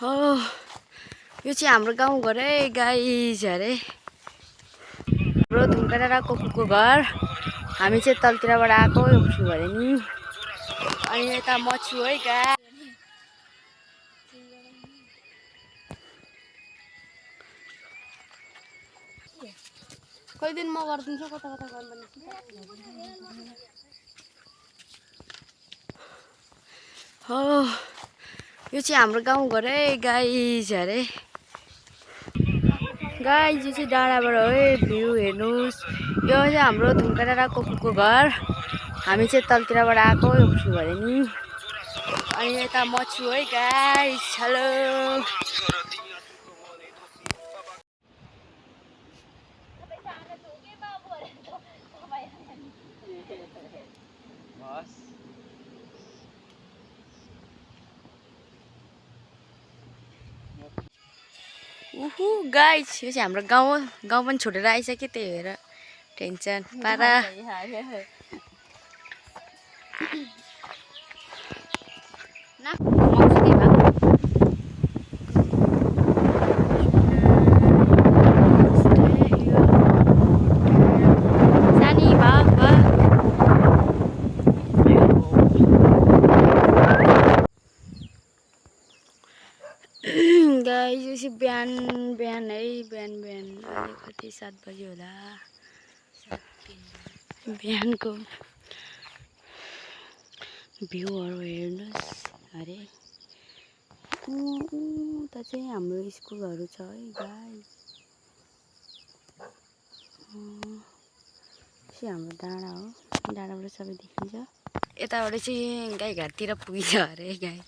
हो यो चाहिँ हाम्रो गाउँघर है गाइज अरे हाम्रो धुम्का डाँडा कोकुको घर। हामी चाहिँ तलतिरबाट आएको यो छु भने नि। अनि यता म छु है गा कहिले दिन म गरिदिन्छु कता कता गर्नु हो यो चाहिँ हाम्रो गाउँघर है गाइज अरे गाइज यो चाहिँ डाँडाबाट है भ्यू हेर्नुहोस्। यो चाहिँ हाम्रो धुम्का डाँडा कोकुको घर। हामी चाहिँ तलतिरबाट आएको यो छु भने नि। अनि यता म छु है गाइज। हेलो उहु गाइज यो चाहिँ हाम्रो गाउँ पनि छोडेर आइसक्यो त्यही भएर टेन्सन पारा। गाइस यो चाहिँ बिहान है बिहान अहिले कति 7 बजी होला। बिहानको भ्यूहरू हेर्नुहोस् अरे उता चाहिँ हाम्रो स्कुलहरू छ है गाइस। चाहिँ हाम्रो डाँडा हो, डाँडाबाट सबै देखिन्छ। यताबाट चाहिँ गाईघाटतिर पुगिन्छ अरे गाई।